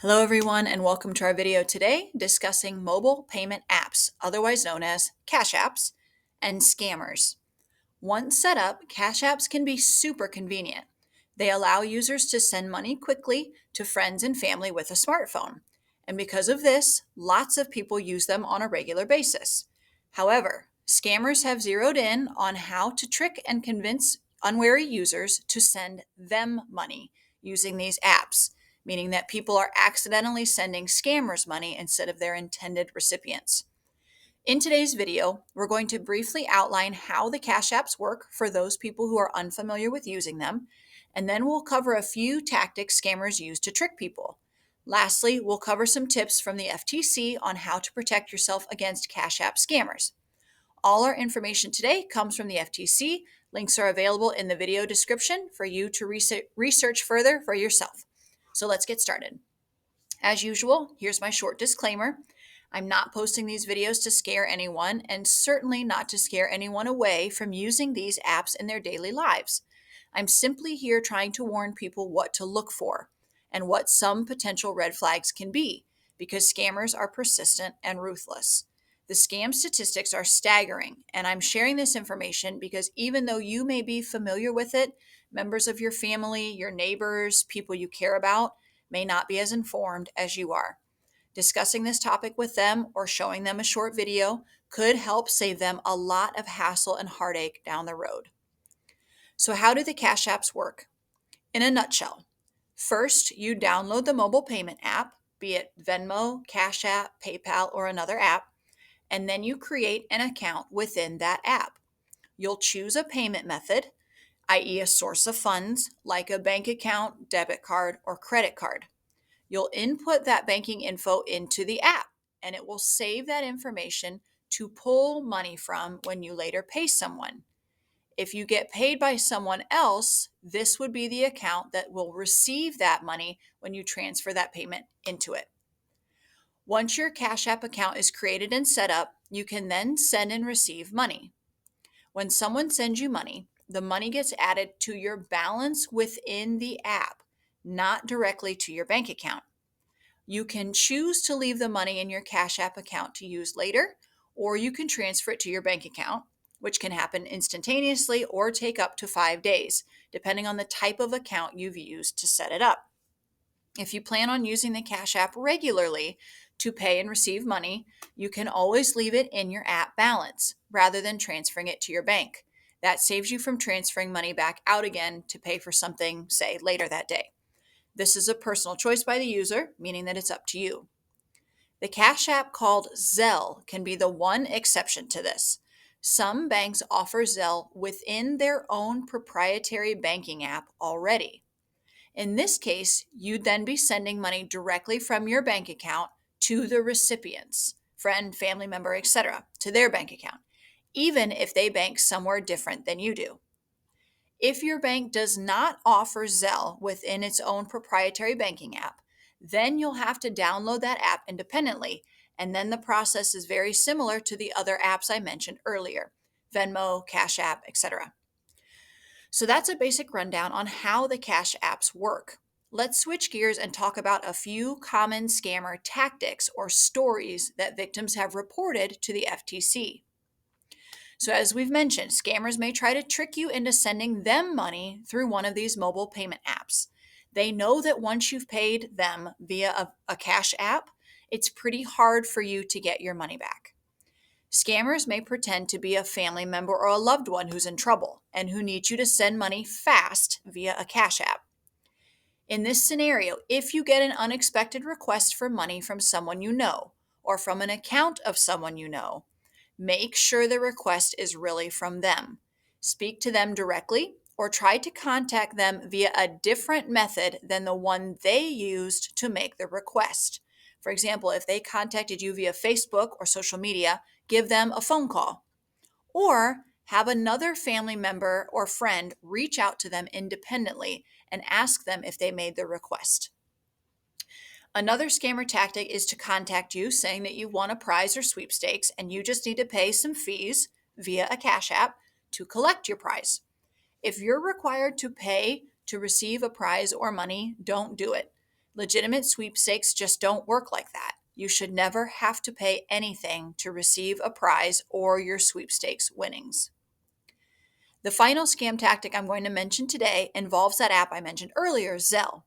Hello everyone and welcome to our video today discussing mobile payment apps, otherwise known as cash apps, and scammers. Once set up, cash apps can be super convenient. They allow users to send money quickly to friends and family with a smartphone. And because of this, lots of people use them on a regular basis. However, scammers have zeroed in on how to trick and convince unwary users to send them money using these apps, meaning that people are accidentally sending scammers money instead of their intended recipients. In today's video, we're going to briefly outline how the Cash Apps work for those people who are unfamiliar with using them, and then we'll cover a few tactics scammers use to trick people. Lastly, we'll cover some tips from the FTC on how to protect yourself against Cash App scammers. All our information today comes from the FTC. Links are available in the video description for you to research further for yourself. So let's get started. As usual, here's my short disclaimer. I'm not posting these videos to scare anyone, and certainly not to scare anyone away from using these apps in their daily lives. I'm simply here trying to warn people what to look for and what some potential red flags can be, because scammers are persistent and ruthless. The scam statistics are staggering, and I'm sharing this information because even though you may be familiar with it, members of your family, your neighbors, people you care about, may not be as informed as you are. Discussing this topic with them or showing them a short video could help save them a lot of hassle and heartache down the road. So, how do the Cash Apps work? In a nutshell, first, you download the mobile payment app, be it Venmo, Cash App, PayPal, or another app, and then you create an account within that app. You'll choose a payment method, i.e., a source of funds like a bank account, debit card, or credit card. You'll input that banking info into the app, and it will save that information to pull money from when you later pay someone. If you get paid by someone else, this would be the account that will receive that money when you transfer that payment into it. Once your Cash App account is created and set up, you can then send and receive money. When someone sends you money, the money gets added to your balance within the app, not directly to your bank account. You can choose to leave the money in your Cash App account to use later, or you can transfer it to your bank account, which can happen instantaneously or take up to 5 days, depending on the type of account you've used to set it up. If you plan on using the Cash App regularly to pay and receive money, you can always leave it in your app balance rather than transferring it to your bank. That saves you from transferring money back out again to pay for something, say, later that day. This is a personal choice by the user, meaning that it's up to you. The Cash App called Zelle can be the one exception to this. Some banks offer Zelle within their own proprietary banking app already. In this case, you'd then be sending money directly from your bank account to the recipients, friend, family member, etc., to their bank account, even if they bank somewhere different than you do. If your bank does not offer Zelle within its own proprietary banking app, then you'll have to download that app independently, and then the process is very similar to the other apps I mentioned earlier, Venmo, Cash App, etc. So that's a basic rundown on how the Cash Apps work. Let's switch gears and talk about a few common scammer tactics or stories that victims have reported to the FTC. So, as we've mentioned, scammers may try to trick you into sending them money through one of these mobile payment apps. They know that once you've paid them via a cash app, it's pretty hard for you to get your money back. Scammers may pretend to be a family member or a loved one who's in trouble and who needs you to send money fast via a cash app. In this scenario, if you get an unexpected request for money from someone you know or from an account of someone you know, make sure the request is really from them. Speak to them directly or try to contact them via a different method than the one they used to make the request. For example, if they contacted you via Facebook or social media, give them a phone call. Or have another family member or friend reach out to them independently and ask them if they made the request. Another scammer tactic is to contact you saying that you won a prize or sweepstakes and you just need to pay some fees via a cash app to collect your prize. If you're required to pay to receive a prize or money, don't do it. Legitimate sweepstakes just don't work like that. You should never have to pay anything to receive a prize or your sweepstakes winnings. The final scam tactic I'm going to mention today involves that app I mentioned earlier, Zelle.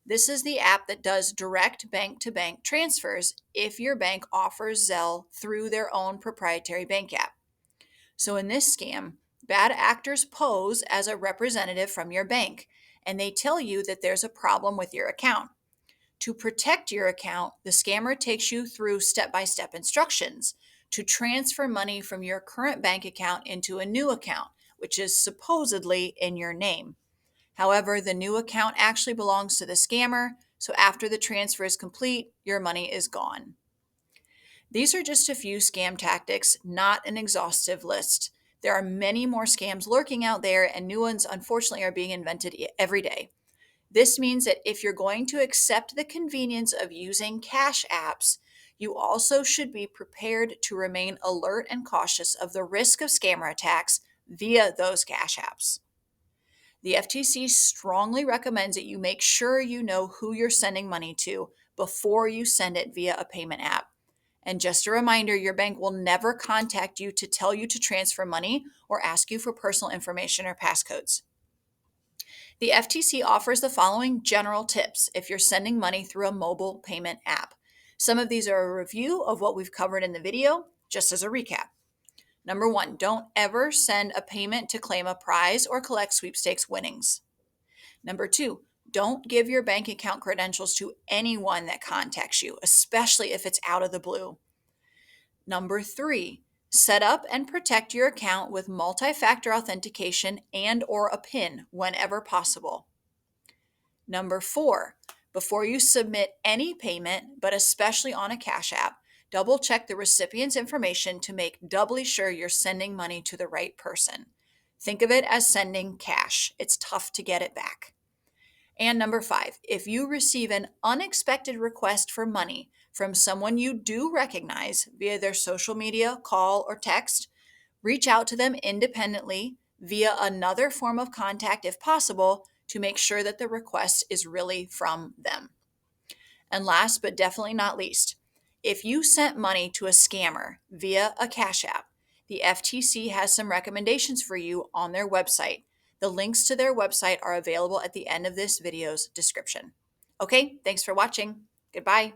This is the app that does direct bank to bank transfers if your bank offers Zelle through their own proprietary bank app. So in this scam, bad actors pose as a representative from your bank and they tell you that there's a problem with your account. To protect your account, the scammer takes you through step by step instructions to transfer money from your current bank account into a new account, which is supposedly in your name. However, the new account actually belongs to the scammer, so after the transfer is complete, your money is gone. These are just a few scam tactics, not an exhaustive list. There are many more scams lurking out there, and new ones, unfortunately, are being invented every day. This means that if you're going to accept the convenience of using cash apps, you also should be prepared to remain alert and cautious of the risk of scammer attacks via those cash apps. The FTC strongly recommends that you make sure you know who you're sending money to before you send it via a payment app. And just a reminder, your bank will never contact you to tell you to transfer money or ask you for personal information or passcodes. The FTC offers the following general tips if you're sending money through a mobile payment app. Some of these are a review of what we've covered in the video, just as a recap. Number 1, don't ever send a payment to claim a prize or collect sweepstakes winnings. Number 2, don't give your bank account credentials to anyone that contacts you, especially if it's out of the blue. Number 3, set up and protect your account with multi-factor authentication and or a PIN whenever possible. Number 4, before you submit any payment, but especially on a cash app, double check the recipient's information to make doubly sure you're sending money to the right person. Think of it as sending cash. It's tough to get it back. And number 5, if you receive an unexpected request for money from someone you do recognize via their social media, call, or text, reach out to them independently via another form of contact if possible to make sure that the request is really from them. And last but definitely not least, if you sent money to a scammer via a cash app, the FTC has some recommendations for you on their website. The links to their website are available at the end of this video's description. Okay, thanks for watching. Goodbye.